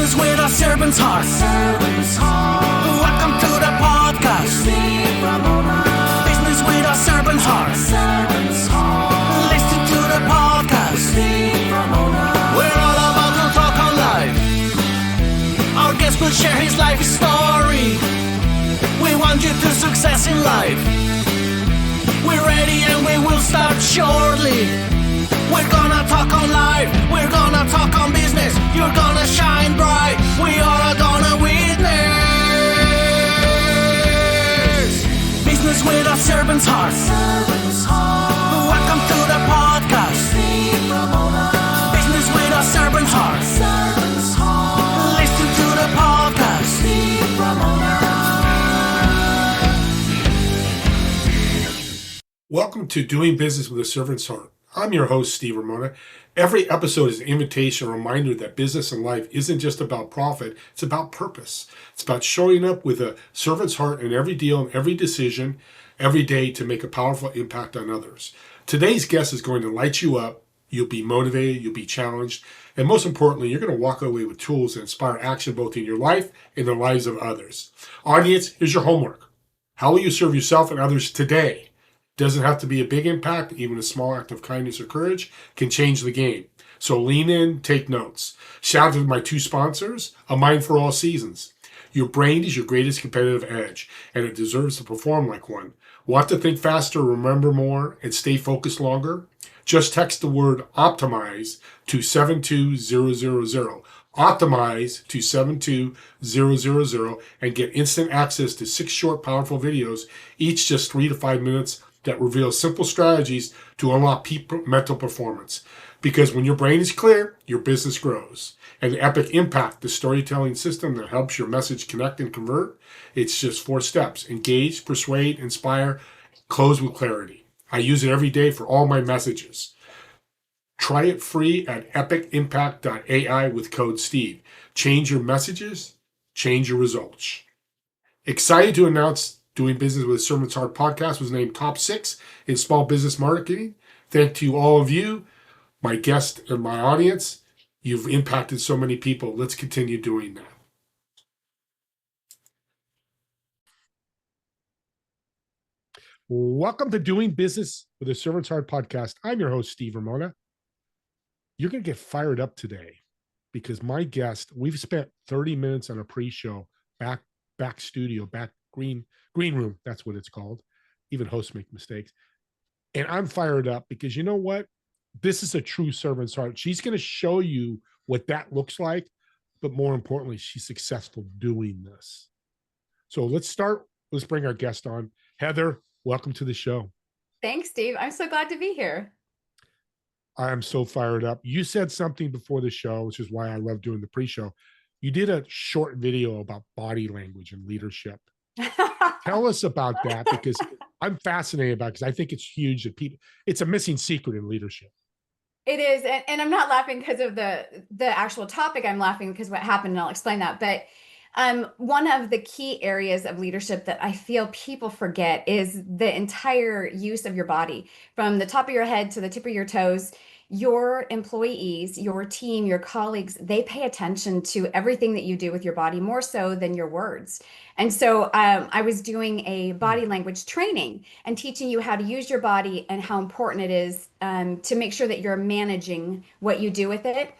Business with a servant's heart. Welcome to the podcast. Steve Ramona. Business with a servant's heart. Listen to the podcast. Steve Ramona. We're all about to talk on life. Our guest will share his life story. We want you to success in life. We're ready and we will start shortly. We're gonna talk on life. We're gonna talk on business. You're gonna shine bright. We are gonna witness. Business with a servant's heart. Welcome to the podcast. Business with a servant's heart. Listen to the podcast. Welcome to Doing Business with a Servant's Heart. I'm your host, Steve Ramona. Every episode is an invitation, a reminder that business and life isn't just about profit, it's about purpose. It's about showing up with a servant's heart in every deal and every decision, every day to make a powerful impact on others. Today's guest is going to light you up. You'll be motivated, you'll be challenged, and most importantly, you're going to walk away with tools that inspire action both in your life and the lives of others. Audience, here's your homework. How will you serve yourself and others today? Doesn't have to be a big impact. Even a small act of kindness or courage can change the game. So lean in, take notes. Shout out to my two sponsors, A Mind for All Seasons. Your brain is your greatest competitive edge, and it deserves to perform like one. Want to think faster, remember more, and stay focused longer? Just text the word optimize to 72000. Optimize to 72000 and get instant access to 6 short, powerful videos, each just 3 to 5 minutes, that reveals simple strategies to unlock peak mental performance. Because when your brain is clear, your business grows. And the Epic Impact, the storytelling system that helps your message connect and convert, it's just 4 steps. Engage, persuade, inspire, close with clarity. I use it every day for all my messages. Try it free at epicimpact.ai with code STEVE. Change your messages, change your results. Excited to announce Doing Business with a Servant's Heart podcast was named top 6 in small business marketing. Thank you all of you, my guests and my audience. You've impacted so many people. Let's continue doing that. Welcome to Doing Business with a Servant's Heart podcast. I'm your host, Steve Ramona. You're going to get fired up today because my guest, we've spent 30 minutes on a pre-show, back studio, back green room, that's what it's called. Even hosts make mistakes. And I'm fired up because you know what? This is a true servant's heart. She's going to show you what that looks like, but more importantly, she's successful doing this. So let's start. Let's bring our guest on. Heather, welcome to the show. Thanks, Steve. I'm so glad to be here. I am so fired up. You said something before the show, which is why I love doing the pre-show. You did a short video about body language and leadership. Tell us about that, because I'm fascinated about it, because I think it's huge that people, it's a missing secret in leadership. It is. And I'm not laughing because of the actual topic. I'm laughing because what happened, and I'll explain that. But one of the key areas of leadership that I feel people forget is the entire use of your body, from the top of your head to the tip of your toes. Your employees, your team, your colleagues, they pay attention to everything that you do with your body more so than your words. And so I was doing a body language training and teaching you how to use your body and how important it is to make sure that you're managing what you do with it.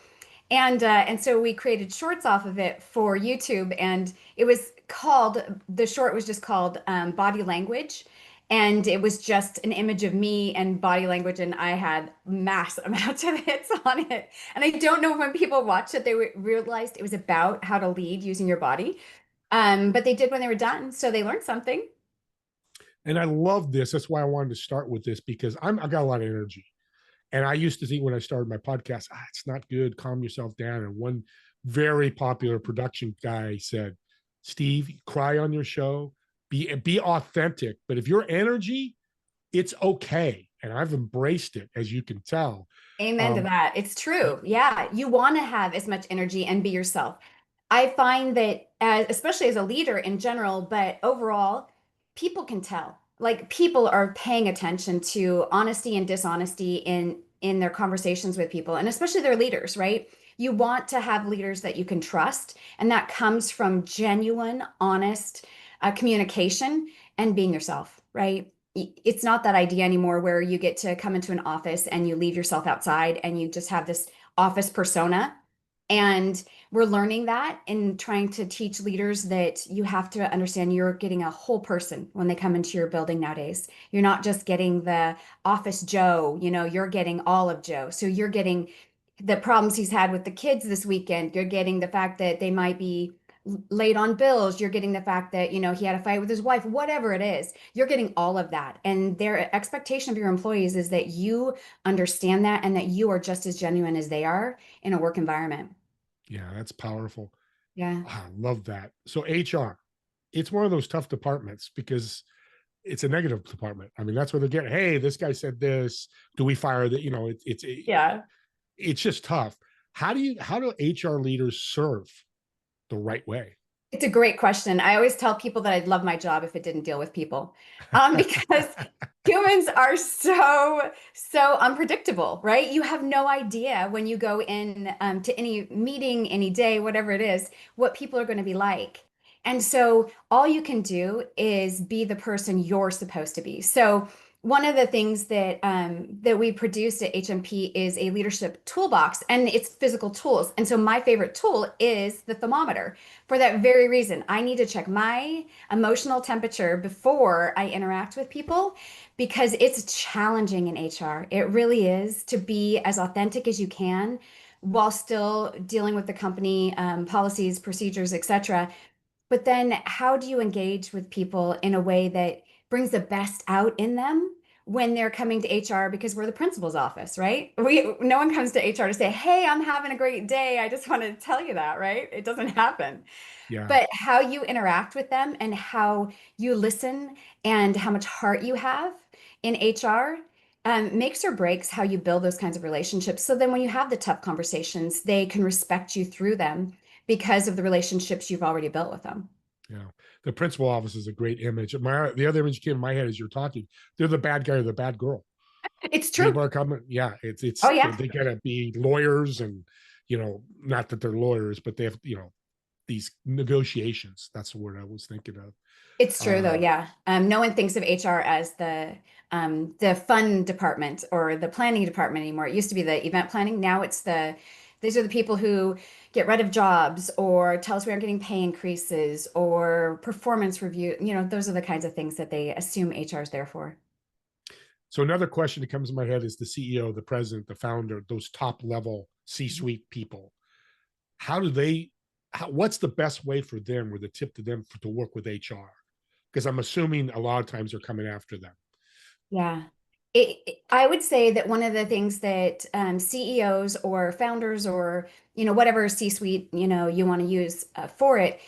And so we created shorts off of it for YouTube, and it was called, the short was just called Body Language. And it was just an image of me and body language, and I had mass amounts of hits on it. And I don't know if when people watched it, they realized it was about how to lead using your body. But they did when they were done, so they learned something. And I love this. That's why I wanted to start with this, because I got a lot of energy. And I used to think when I started my podcast, it's not good, calm yourself down. And one very popular production guy said, Steve, cry on your show. Be authentic, but if your energy, it's okay. And I've embraced it, as you can tell. Amen to that. It's true. Yeah. You want to have as much energy and be yourself. I find that especially as a leader in general, but overall, people can tell. Like, people are paying attention to honesty and dishonesty in their conversations with people, and especially their leaders, right? You want to have leaders that you can trust, and that comes from genuine, honest communication and being yourself, right? It's not that idea anymore where you get to come into an office and you leave yourself outside and you just have this office persona. And we're learning that and trying to teach leaders that you have to understand you're getting a whole person when they come into your building nowadays. You're not just getting the office Joe, you're getting all of Joe. So you're getting the problems he's had with the kids this weekend. You're getting the fact that they might be late on bills. You're getting the fact that, he had a fight with his wife, whatever it is. You're getting all of that. And their expectation of your employees is that you understand that and that you are just as genuine as they are in a work environment. Yeah, that's powerful. Yeah. I love that. So HR, it's one of those tough departments because it's a negative department. I mean, that's where they're getting, hey, this guy said this. Do we fire that? Yeah. It's just tough. How do HR leaders serve the right way? It's a great question. I always tell people that I'd love my job if it didn't deal with people, because humans are so unpredictable, right? You have no idea when you go in to any meeting, any day, whatever it is, what people are going to be like. And so all you can do is be the person you're supposed to be. So one of the things that we produced at HMP is a leadership toolbox, and it's physical tools. And so my favorite tool is the thermometer for that very reason. I need to check my emotional temperature before I interact with people because it's challenging in HR. It really is to be as authentic as you can while still dealing with the company policies, procedures, etc. But then how do you engage with people in a way that brings the best out in them when they're coming to HR because we're the principal's office, right? No one comes to HR to say, "Hey, I'm having a great day. I just want to tell you that," right? It doesn't happen. Yeah. But how you interact with them and how you listen and how much heart you have in HR makes or breaks how you build those kinds of relationships. So then when you have the tough conversations, they can respect you through them because of the relationships you've already built with them. Yeah. The principal office is a great image. The other image came in my head as you're talking. They're the bad guy or the bad girl. It's true. People are coming. Yeah. Oh, It's yeah. they gotta be lawyers and not that they're lawyers, but they have, these negotiations. That's the word I was thinking of. It's true though, Uh, yeah. No one thinks of HR as the fun department or the planning department anymore. It used to be the event planning. Now it's these are the people who get rid of jobs or tell us we aren't getting pay increases or performance review. Those are the kinds of things that they assume HR is there for. so another question that comes in my head is the CEO, the president, the founder, those top level C-suite people. How do they? What's the best way for them, or the tip to them to work with HR? Because I'm assuming a lot of times they're coming after them. Yeah. I would say that one of the things that CEOs or founders or whatever C-suite you want to use for it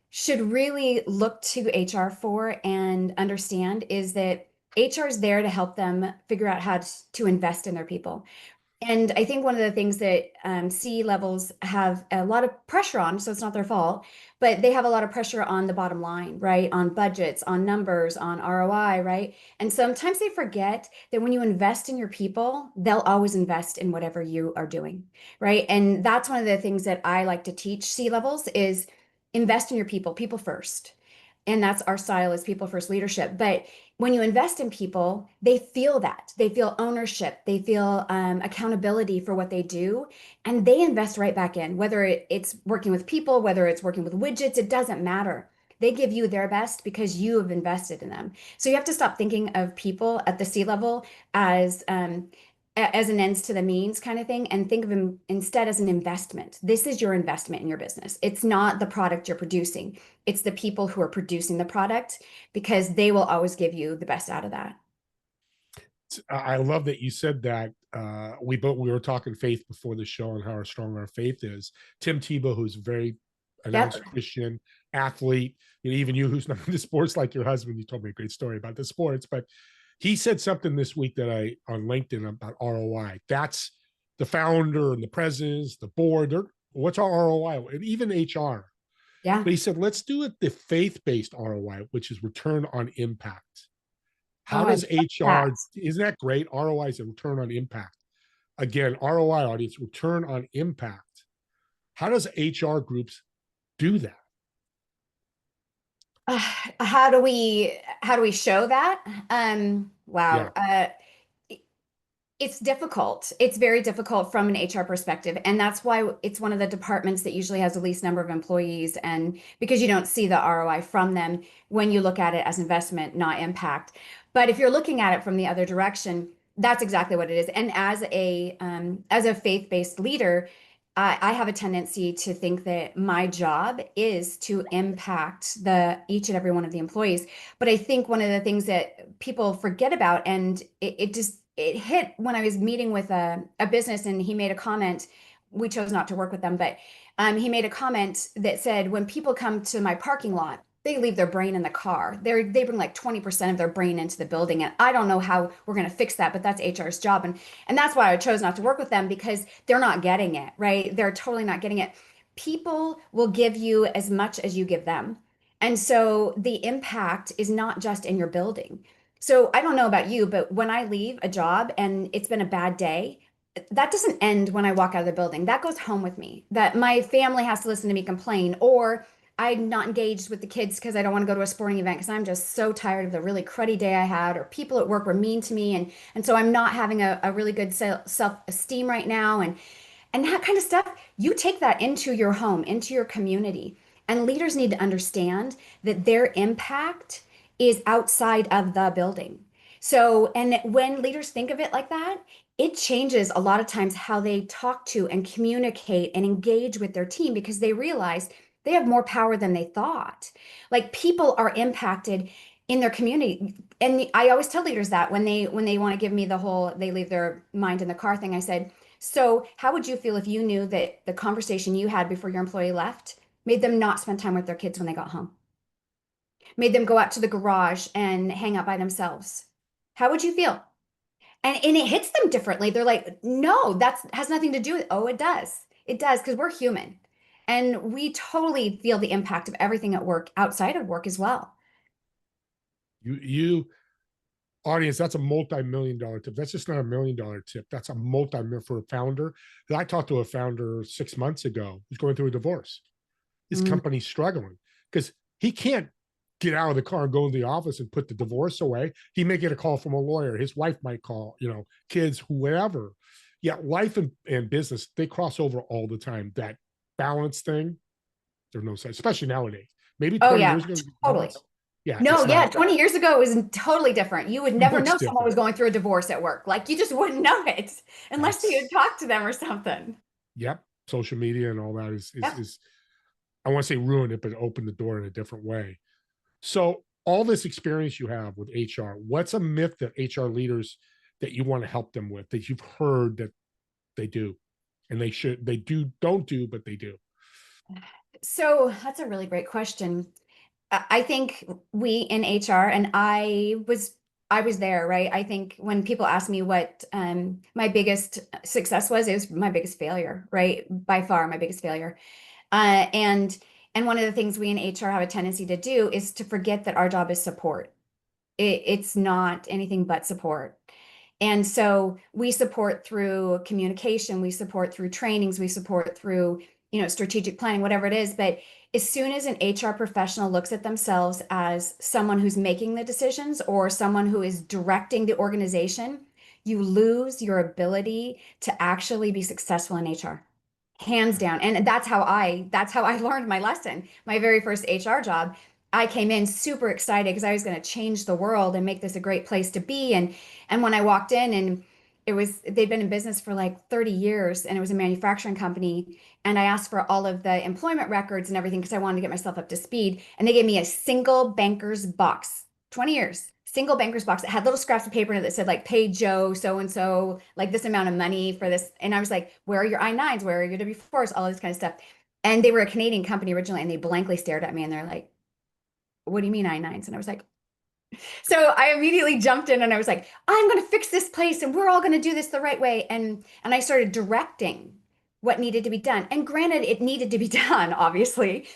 should really look to HR for and understand is that HR is there to help them figure out how to invest in their people. And I think one of the things that C levels have a lot of pressure on, so it's not their fault, but they have a lot of pressure on the bottom line, right? On budgets, on numbers, on ROI, right? And sometimes they forget that when you invest in your people, they'll always invest in whatever you are doing, right? And that's one of the things that I like to teach C levels is invest in your people, people first. And that's our style is people first leadership. But when you invest in people, they feel that. They feel ownership. They feel accountability for what they do. And they invest right back in, whether it's working with people, whether it's working with widgets, it doesn't matter. They give you their best because you have invested in them. So you have to stop thinking of people at the C level as as an ends to the means kind of thing and think of them instead as an investment. This is your investment in your business. It's not the product you're producing. It's the people who are producing the product because they will always give you the best out of that. I love that you said that. We were talking faith before the show and how strong our faith is. Tim Tebow, who's a very announced Yep. Christian athlete, even you who's not into sports like your husband, you told me a great story about the sports, but he said something this week that I on LinkedIn about ROI. That's the founder and the presidents, the board. What's our ROI? And even HR. Yeah. But he said, let's do it the faith-based ROI, which is return on impact. Oh, How I does love that. HR, isn't that great? ROI is a return on impact. Again, ROI audience, return on impact. How does HR groups do that? Uh, how do we show that? Yeah. Wow. It's difficult. It's very difficult from an HR perspective. And that's why it's one of the departments that usually has the least number of employees. And because you don't see the ROI from them when you look at it as investment, not impact. But if you're looking at it from the other direction, that's exactly what it is. And as a faith-based leader, I have a tendency to think that my job is to impact the each and every one of the employees. But I think one of the things that people forget about, and it hit when I was meeting with a business, and he made a comment. We chose not to work with them, but he made a comment that said, when people come to my parking lot, they leave their brain in the car. They bring like 20% of their brain into the building. And I don't know how we're going to fix that, but that's HR's job. And that's why I chose not to work with them, because they're not getting it, right? They're totally not getting it. People will give you as much as you give them. And so the impact is not just in your building. So I don't know about you, but when I leave a job and it's been a bad day, that doesn't end when I walk out of the building. That goes home with me. That my family has to listen to me complain, or I'm not engaged with the kids because I don't want to go to a sporting event because I'm just so tired of the really cruddy day I had, or people at work were mean to me, and so I'm not having a really good self-esteem right now, and that kind of stuff. You take that into your home, into your community. And leaders need to understand that their impact is outside of the building. So, and when leaders think of it like that, it changes a lot of times how they talk to and communicate and engage with their team, because they realize they have more power than they thought. Like, people are impacted in their community. And I always tell leaders that when they want to give me the whole they leave their mind in the car thing, I said, so how would you feel if you knew that the conversation you had before your employee left made them not spend time with their kids when they got home? Made them go out to the garage and hang out by themselves? How would you feel? And it hits them differently. They're like, no, that has nothing to do with it. Oh, it does. It does, because we're human. And we totally feel the impact of everything at work, outside of work as well. You audience, that's a multi-million dollar tip. That's just not $1 million tip. That's a multi-million for a founder. I talked to a founder 6 months ago who's going through a divorce. His Mm. company's struggling because he can't get out of the car and go to the office and put the divorce away. He may get a call from a lawyer. His wife might call, kids, whoever. Yeah, life and business, they cross over all the time. That balance thing, there's no such, especially nowadays. Maybe Oh 20 yeah, years ago, totally. yeah, No, it's yeah, not 20 years ago it was totally different. You would never much know someone different. was going through a divorce at work. Like, you just wouldn't know it unless you had That's, talked to them or something. yep, social media and all that is, Yep. is I want to say ruin it, but open the door in a different way. So all this experience you have with HR, what's a myth that HR leaders that you want to help them with that you've heard that they do and they don't do, but they do? So that's a really great question. I think we in HR, and I was there, right? I think when people ask me what my biggest success was, it was my biggest failure, right? By far, my biggest failure. Uh, and and one of the things we in HR have a tendency to do is to forget that our job is support. It's not anything but support. And so we support through communication, we support through trainings, we support through, strategic planning, whatever it is. But as soon as an HR professional looks at themselves as someone who's making the decisions or someone who is directing the organization, you lose your ability to actually be successful in HR. Hands down. And that's how I learned my lesson. My very first HR job, I came in super excited because I was going to change the world and make this a great place to be. And when I walked in, and they'd been in business for like 30 years, and it was a manufacturing company. And I asked for all of the employment records and everything because I wanted to get myself up to speed. And they gave me a single banker's box, 20 years, single banker's box that had little scraps of paper in it that said, like, pay Joe so and so like this amount of money for this. And I was like, where are your I-9s? Where are your W-4s? All this kind of stuff. And they were a Canadian company originally, and they blankly stared at me, and they're like, what do you mean I-9s? And I was like, so I immediately jumped in and I was like, I'm going to fix this place and we're all going to do this the right way. And I started directing what needed to be done. And granted, it needed to be done, obviously.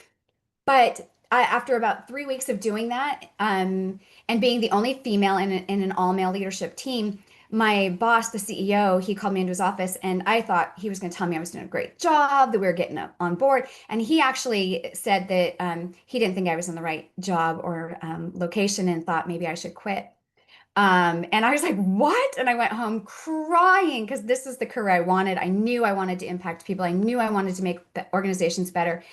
But after about 3 weeks of doing that, and being the only female in an all male leadership team, my boss, the CEO, he called me into his office and I thought he was going to tell me I was doing a great job, that we were getting on board. And he actually said that he didn't think I was in the right job or location and thought maybe I should quit. And I was like, what? And I went home crying because this is the career I wanted. I knew I wanted to impact people. I knew I wanted to make the organizations better.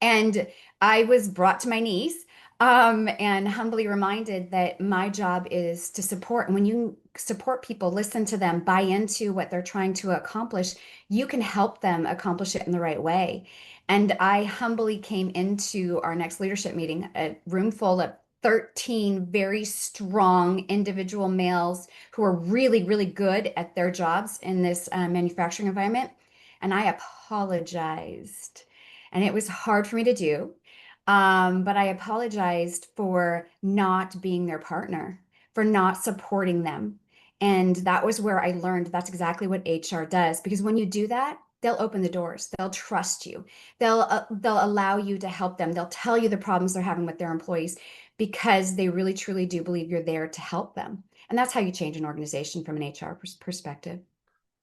And I was brought to my knees and humbly reminded that my job is to support. And when you support people, listen to them, buy into what they're trying to accomplish, you can help them accomplish it in the right way. And I humbly came into our next leadership meeting, a room full of 13 very strong individual males who are really, really good at their jobs in this manufacturing environment. And I apologized. And it was hard for me to do. But I apologized for not being their partner, for not supporting them. And that was where I learned that's exactly what HR does. Because when you do that, they'll open the doors. They'll trust you. They'll allow you to help them. They'll tell you the problems they're having with their employees because they really truly do believe you're there to help them. And that's how you change an organization from an HR perspective.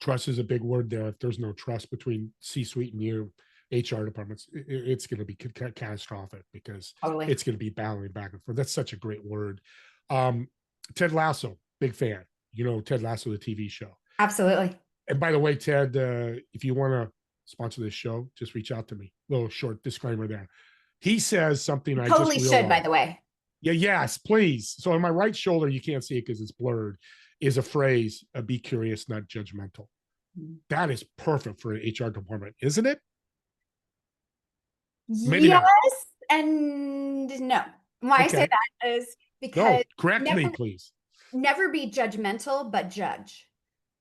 Trust is a big word there. If there's no trust between C-suite and your HR departments, it's going to be catastrophic because Totally. it's going to be battling back and forth. That's such a great word. Um, Ted Lasso, big fan. You know, Ted Lasso, the TV show. Absolutely. And by the way, Ted, if you want to sponsor this show, just reach out to me. Little short disclaimer there. He says something You I just totally should, realized. by the way. Yeah, yes, please. So on my right shoulder, you can't see it because it's blurred, is a phrase, be curious, not judgmental. That is perfect for an HR department, isn't it? Maybe Yes not. and no. Why I say Okay. that is No, because correct me, never please. never be judgmental, but judge.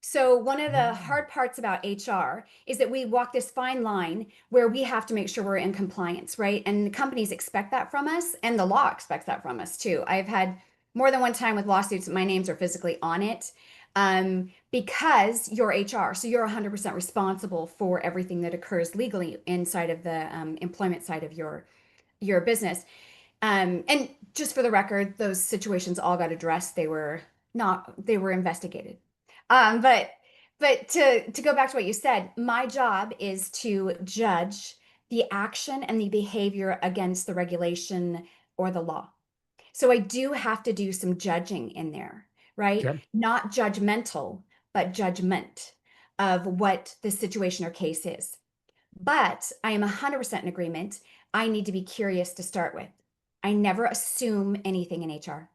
So one of the Mm. hard parts about HR is that we walk this fine line where we have to make sure we're in compliance, right? And the companies expect that from us, and the law expects that from us too. I've had more than one time with lawsuits, my names are physically on it because you're HR. So you're 100% responsible for everything that occurs legally inside of the employment side of your business. And just for the record, those situations all got addressed. They were investigated. But to go back to what you said, my job is to judge the action and the behavior against the regulation or the law. So I do have to do some judging in there, right? Okay. Not judgmental, but judgment of what the situation or case is. But I am 100% in agreement. I need to be curious to start with. I never assume anything in HR.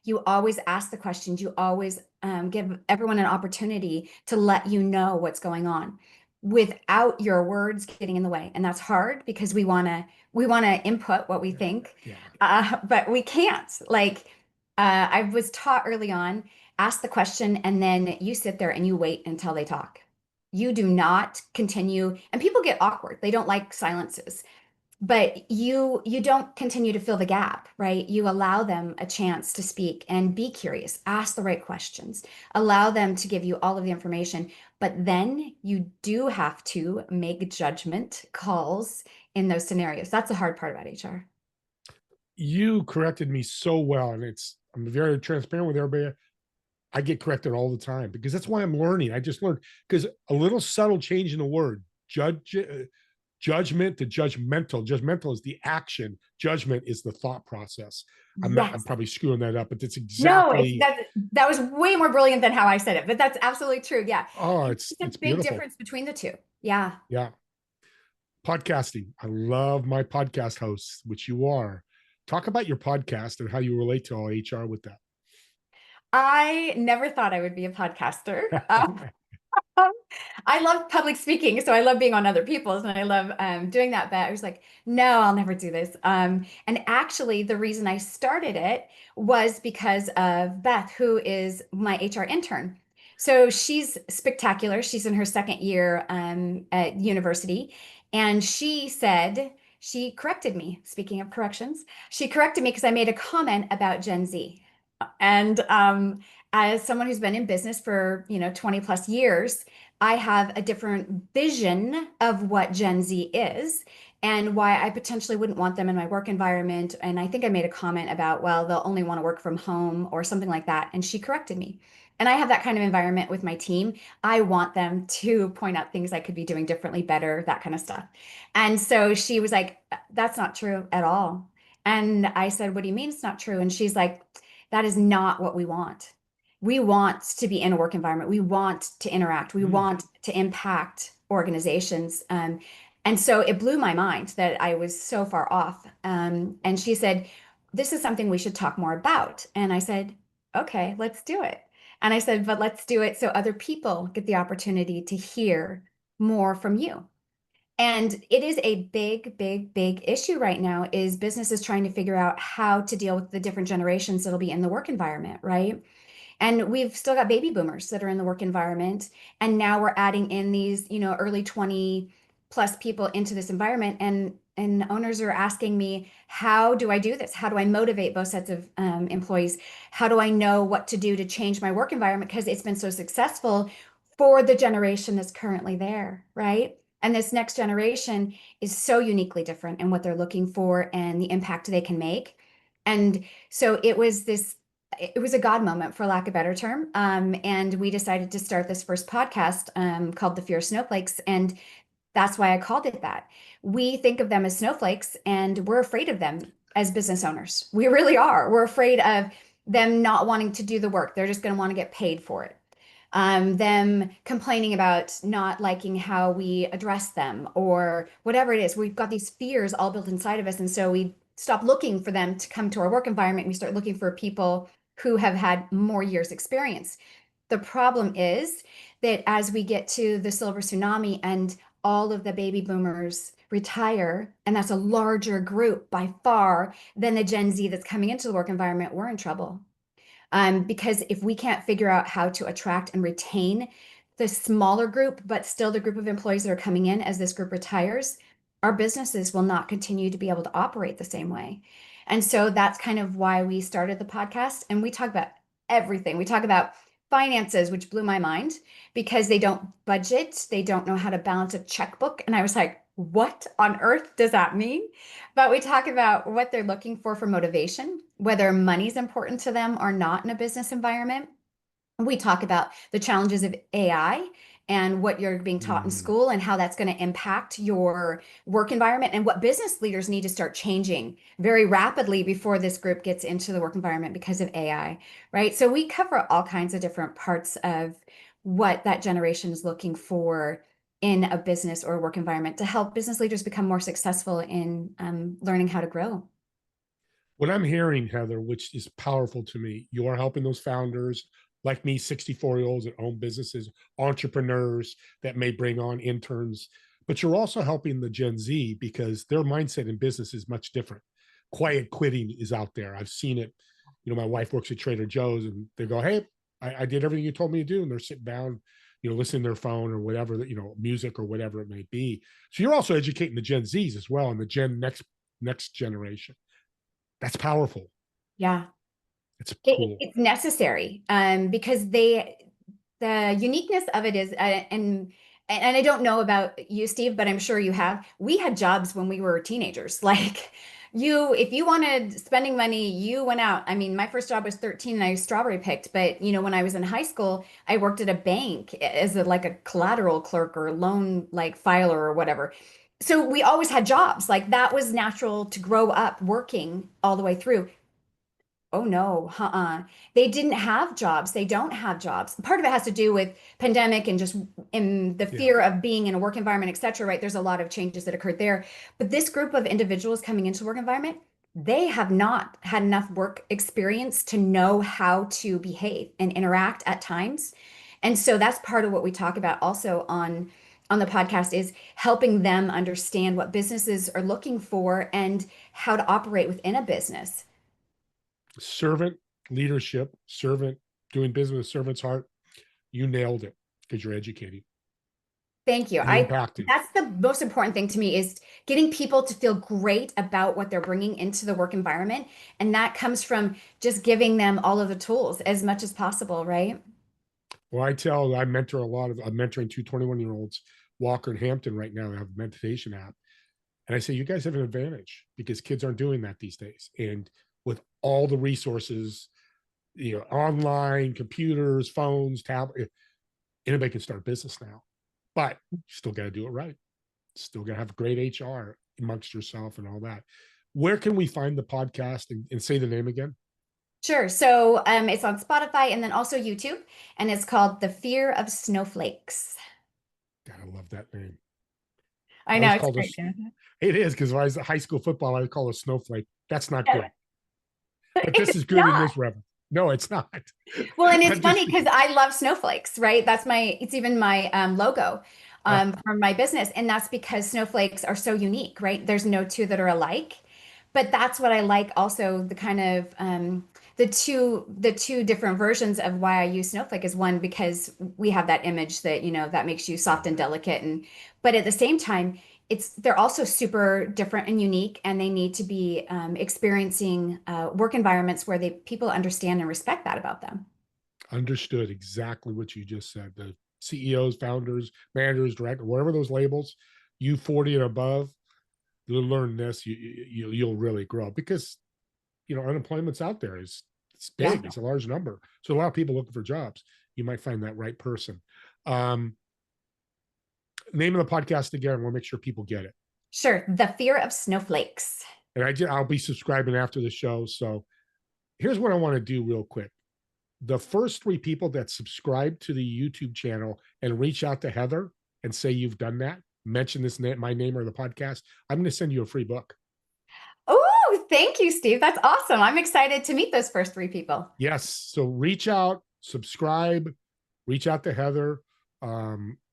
You always ask the questions. You always give everyone an opportunity to let you know what's going on without your words getting in the way. And that's hard because we want to input what we think, Yeah. but we can't. Like I was taught early on, ask the question and then you sit there and you wait until they talk. You do not continue, and people get awkward. They don't like silences, but you don't continue to fill the gap, right? You allow them a chance to speak and be curious, ask the right questions, allow them to give you all of the information, but then you do have to make judgment calls in those scenarios. That's the hard part about HR. You corrected me so well, and I'm very transparent with everybody. I get corrected all the time because that's why I'm learning. I just learned because a little subtle change in the word judgment to judgmental. Judgmental is the action. Judgment is the thought process. I'm Yes. probably screwing that up, but it's No, it's exactly. that was way more brilliant than how I said it, but that's absolutely true. Yeah. Oh, It's a it's big beautiful. difference between the two. Yeah. Yeah. Podcasting. I love my podcast hosts, which you are. Talk about your podcast and how you relate to all HR with I never thought I would be a podcaster. that. I love public speaking, so I love being on other people's, and I love doing that. But I was like, no, I'll never do this. And actually, the reason I started it was because of Beth, who is my HR intern. So she's spectacular. She's in her second year at university, and she corrected me. Speaking of corrections, she corrected me because I made a comment about Gen Z. And as someone who's been in business for, 20 plus years, I have a different vision of what Gen Z is and why I potentially wouldn't want them in my work environment. And I think I made a comment about, well, they'll only want to work from home or something like that. And she corrected me. And I have that kind of environment with my team. I want them to point out things I could be doing differently, better, that kind of stuff. And so she was like, that's not true at all. And I said, what do you mean it's not true? And she's like, that is not what we want. We want to be in a work environment. We want to interact. We want to impact organizations. And so it blew my mind that I was so far off. And she said, this is something we should talk more about. And I said, okay, let's do it. And I said, but let's do it so other people get the opportunity to hear more from you. And it is a big, big, big issue right now is businesses trying to figure out how to deal with the different generations that'll be in the work environment, right? And we've still got baby boomers that are in the work environment. And now we're adding in these, early 20 plus people into this environment. And owners are asking me, how do I do this? How do I motivate both sets of employees? How do I know what to do to change my work environment? Because it's been so successful for the generation that's currently there, right? And this next generation is so uniquely different in what they're looking for and the impact they can make. And so it was a God moment, for lack of a better term. And we decided to start this first podcast called The Fear of Snowflakes. And that's why I called it that. We think of them as snowflakes and we're afraid of them as business owners. We really are. We're afraid of them not wanting to do the work. They're just going to want to get paid for it. Them complaining about not liking how we address them or whatever it is. We've got these fears all built inside of us. And so we stop looking for them to come to our work environment. We start looking for people who have had more years experience. The problem is that as we get to the silver tsunami and all of the baby boomers retire, and that's a larger group by far than the Gen Z that's coming into the work environment, we're in trouble. Because if we can't figure out how to attract and retain the smaller group, but still the group of employees that are coming in as this group retires, our businesses will not continue to be able to operate the same way. And so that's kind of why we started the podcast. And we talk about everything. We talk about finances, which blew my mind because they don't budget, they don't know how to balance a checkbook. And I was like, what on earth does that mean? But we talk about what they're looking for motivation, whether money's important to them or not in a business environment. We talk about the challenges of AI and what you're being taught in school and how that's going to impact your work environment and what business leaders need to start changing very rapidly before this group gets into the work environment because of AI, right? So we cover all kinds of different parts of what that generation is looking for in a business or work environment to help business leaders become more successful in learning how to grow. What I'm hearing, Heather, which is powerful to me, you are helping those founders like me, 64-year-olds that own businesses, entrepreneurs that may bring on interns, but you're also helping the Gen Z because their mindset in business is much different. Quiet quitting is out there. I've seen it. My wife works at Trader Joe's and they go, hey, I did everything you told me to do. And they're sitting down, listening to their phone or whatever, music or whatever it may be. So you're also educating the Gen Zs as well and the next generation. That's powerful. Yeah. It's cool. It's necessary because the uniqueness of it is, and I don't know about you, Steve, but I'm sure you have. We had jobs when we were teenagers. Like if you wanted spending money, you went out. I mean, my first job was 13 and I strawberry picked. But when I was in high school, I worked at a bank as like a collateral clerk or loan like filer or whatever. So we always had jobs. Like that was natural to grow up working all the way through. Oh no, They didn't have jobs. They don't have jobs. Part of it has to do with pandemic and just in the fear of being in a work environment, et cetera, right? There's a lot of changes that occurred there. But this group of individuals coming into the work environment, they have not had enough work experience to know how to behave and interact at times. And so that's part of what we talk about also on the podcast is helping them understand what businesses are looking for and how to operate within a business. Servant leadership, doing business with servant's heart. You nailed it because you're educating. Thank you. Impacting. That's the most important thing to me is getting people to feel great about what they're bringing into the work environment. And that comes from just giving them all of the tools as much as possible, right? Well, I mentor I'm mentoring two 21-year-olds, Walker and Hampton right now. They have a meditation app. And I say, you guys have an advantage because kids aren't doing that these days. And with all the resources online computers, phones, tablet. Anybody can start a business now, but you still got to do it right. Still got to have great HR amongst yourself and all that. Where can we find the podcast, and say the name again? Sure. So it's on Spotify and then also YouTube, and it's called The Fear of Snowflakes. God, I love that name. I I know was it's called a. great. It is, because when I was in high school football, I was called a snowflake. That's not Yeah. good. But this It's is good in not. this reference. No, it's not. Well, and it's I'm just funny because I love snowflakes, right? It's even my logo for my business. And that's because snowflakes are so unique, right? There's no two that are alike. But that's what I like also the kind of the two different versions of why I use snowflake is one, because we have that image that, that makes you soft and delicate. But at the same time, they're also super different and unique, and they need to be experiencing work environments where people understand and respect that about them. understood exactly what you just said. The CEOs, founders, managers, director, whatever those labels, you 40 and above, you'll learn this. You'll really grow, because unemployment's out there. It's Yeah. big. It's a large number. So a lot of people looking for jobs. You might find that right person. Um, Name of the podcast again. We'll make sure people get it. Sure. The Fear of Snowflakes. And I'll be subscribing after the show. So here's what I want to do real quick. The first 3 people that subscribe to the YouTube channel and reach out to Heather and say you've done that, mention this name, my name, or the podcast, I'm going to send you a free book. Oh, thank you, Steve. That's awesome. I'm excited to meet those first 3 people. Yes. So reach out, subscribe, reach out to Heather,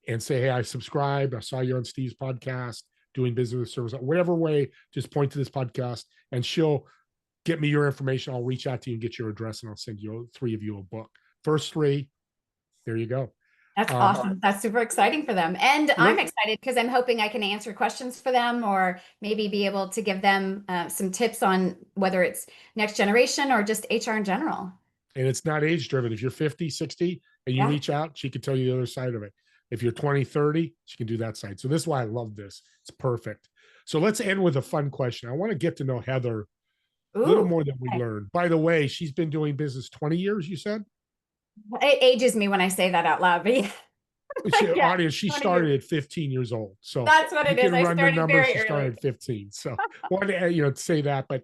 and say, hey, I subscribed. I saw you on Steve's podcast doing business service, whatever way, just point to this podcast and she'll get me your information. I'll reach out to you and get your address, and I'll send you 3 of you a book. First 3, there you go. That's awesome. That's super exciting for them. And I'm excited because I'm hoping I can answer questions for them, or maybe be able to give them some tips on whether it's next generation or just HR in general. And it's not age driven. If you're 50, 60, and you Yeah. reach out, she can tell you the other side of it. If you're 20, 30, she can do that side. So this is why I love this. It's perfect. So let's end with a fun question. I want to get to know Heather a little Ooh, more than we okay. learned. By the way, she's been doing business 20 years, you said? It ages me when I say that out loud, but yeah. Yeah, Audience, she 20 years. started at 15 years old. So That's what you it is. can I run the started numbers. very She early. started at 15. So wanted to say that. But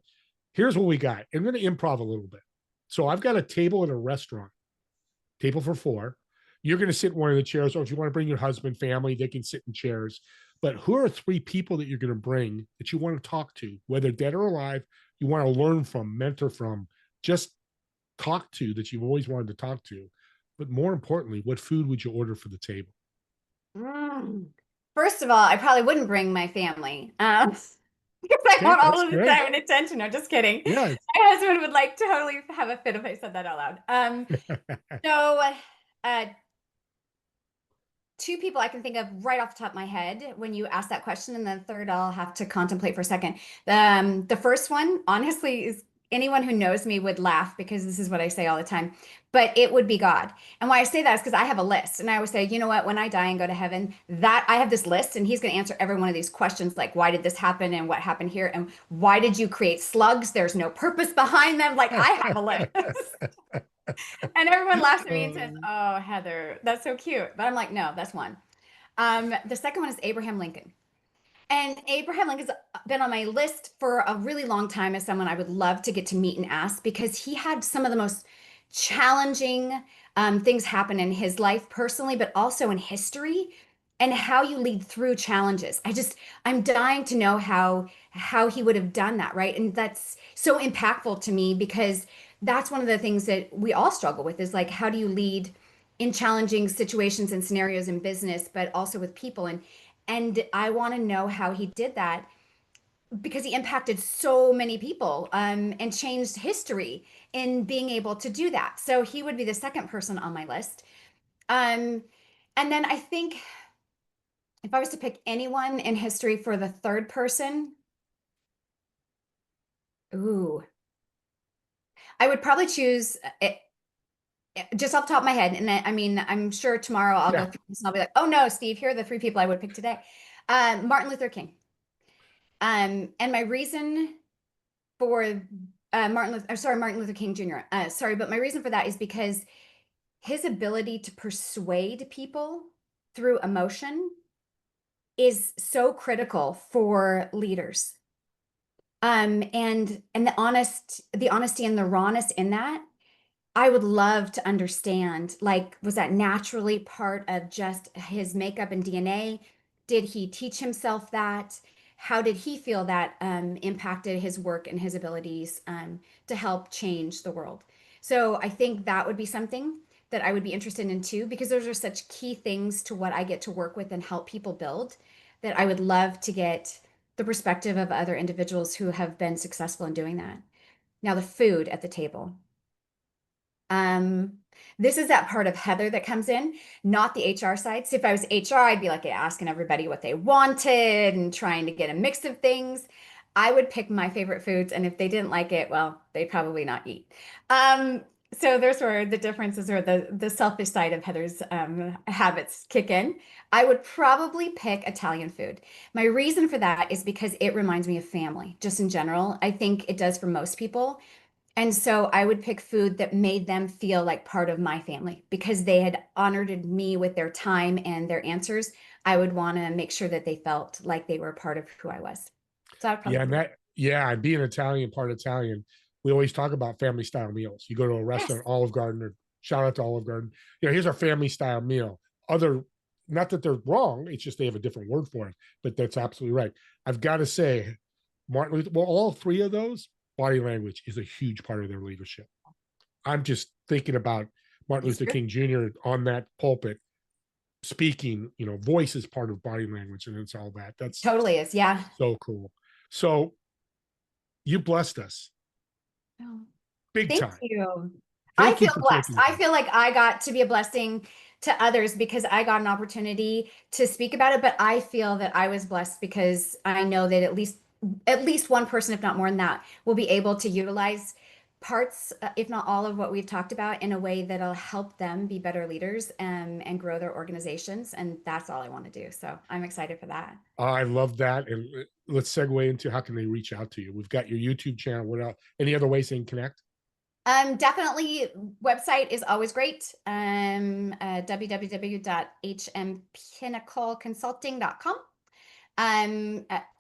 here's what we got. I'm going to improv a little bit. So I've got a table at a restaurant, table for 4. You're going to sit in one of the chairs, or if you want to bring your husband, family, they can sit in chairs. But who are 3 people that you're going to bring that you want to talk to, whether dead or alive, you want to learn from, mentor from, just talk to, that you've always wanted to talk to? But more importantly, what food would you order for the table? Mm. First of all, I probably wouldn't bring my family because I Okay, want all that's of the great. time and attention. No, just kidding. Yeah. My husband would like totally have a fit if I said that out loud. So, uh, 2 people I can think of right off the top of my head when you ask that question, and then third I'll have to contemplate for a second. The first one, honestly, is anyone who knows me would laugh because this is what I say all the time, but it would be God. And why I say that is because I have a list, and I always say, you know what, when I die and go to heaven, that I have this list, and he's going to answer every one of these questions, like why did this happen and what happened here, and why did you create slugs? There's no purpose behind them. Like I have a list. And everyone laughs at me and says, "Oh, Heather, that's so cute." But I'm like, "No, that's one." The second one is Abraham Lincoln. And Abraham Lincoln's been on my list for a really long time as someone I would love to get to meet and ask, because he had some of the most challenging things happen in his life personally, but also in history, and how you lead through challenges. I'm dying to know how he would have done that, right? And that's so impactful to me because that's one of the things that we all struggle with, is like, how do you lead in challenging situations and scenarios in business, but also with people? And I want to know how he did that, because he impacted so many people and changed history in being able to do that. So he would be the second person on my list. Um, and then I think if I was to pick anyone in history for the third person, ooh, I would probably choose it, just off the top of my head. And then, I mean, I'm sure tomorrow I'll go Yeah. through this and I'll be like, oh no, Steve, here are the 3 people I would pick today. Martin Luther King. And my reason for Martin Luther King Jr. Sorry, but my reason for that is because his ability to persuade people through emotion is so critical for leaders. And the honesty and the rawness in that, I would love to understand, like, was that naturally part of just his makeup and DNA? Did he teach himself that? How did he feel that impacted his work and his abilities to help change the world? So I think that would be something that I would be interested in too, because those are such key things to what I get to work with and help people build, that I would love to get the perspective of other individuals who have been successful in doing that. Now, the food at the table. Um, this is that part of Heather that comes in, not the HR side. So if I was HR, I'd be like asking everybody what they wanted and trying to get a mix of things. I would pick my favorite foods, and if they didn't like it, well, they'd probably not eat. So there's where the differences or the selfish side of Heather's habits kick in. I would probably pick Italian food. My reason for that is because it reminds me of family, just in general. I think it does for most people. And so I would pick food that made them feel like part of my family because they had honored me with their time and their answers. I would want to make sure that they felt like they were a part of who I was. So I would Yeah, and probably, being Italian, part Italian, we always talk about family style meals. You go to a yes, restaurant, Olive Garden, or shout out to Olive Garden. Here's our family style meal. Not that they're wrong, it's just they have a different word for it, but that's absolutely right. I've got to say, Martin Luther, well, all three of those, body language is a huge part of their leadership. I'm just thinking about Martin it's Luther true. King Jr. on that pulpit speaking, voice is part of body language, and it's all that. That's Totally is. Yeah. so cool. So you blessed us Oh, big thank time. you. I Thank you feel for blessed. taking the I time. feel like I got to be a blessing to others because I got an opportunity to speak about it, but I feel that I was blessed because I know that at least one person, if not more than that, will be able to utilize parts, if not all of what we've talked about in a way that'll help them be better leaders and grow their organizations. And that's all I want to do. So I'm excited for that. I love that. And let's segue into how can they reach out to you? We've got your YouTube channel. What else? Any other ways they can connect? Definitely website is always great. www.hmpinnacleconsulting.com.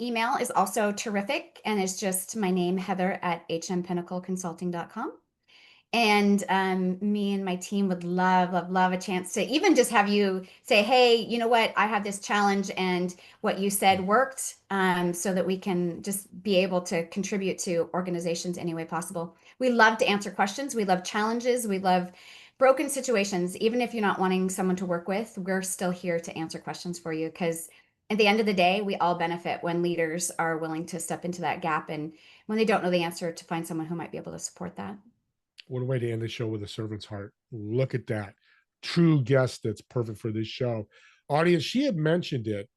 Email is also terrific, and it's just my name, Heather at hmpinnacleconsulting.com. And me and my team would love, love, love a chance to even just have you say, hey, you know what? I have this challenge and what you said worked, so that we can just be able to contribute to organizations any way possible. We love to answer questions. We love challenges. We love broken situations. Even if you're not wanting someone to work with, we're still here to answer questions for you because at the end of the day, we all benefit when leaders are willing to step into that gap and when they don't know the answer to find someone who might be able to support that. What a way to end the show with a servant's heart. Look at that. True guest that's perfect for this show. Audience, she had mentioned it,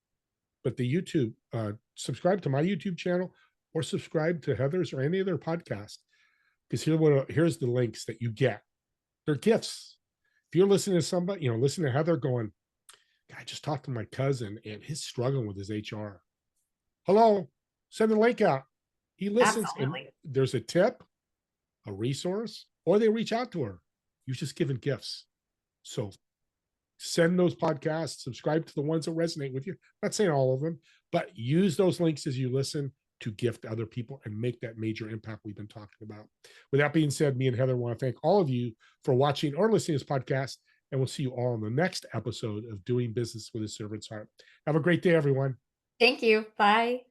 but the YouTube, subscribe to my YouTube channel or subscribe to Heather's or any of their podcasts. Because here's the links that you get. They're gifts. If you're listening to somebody, listen to Heather going, I just talked to my cousin and he's struggling with his HR. Hello, send the link out. He listens and Absolutely. there's a tip, a resource, or they reach out to her. You've just given gifts. So send those podcasts, subscribe to the ones that resonate with you. I'm not saying all of them, but use those links as you listen to gift other people and make that major impact we've been talking about. With that being said, me and Heather want to thank all of you for watching or listening to this podcast, and we'll see you all in the next episode of Doing Business with a Servant's Heart. Have a great day, everyone. Thank you. Bye.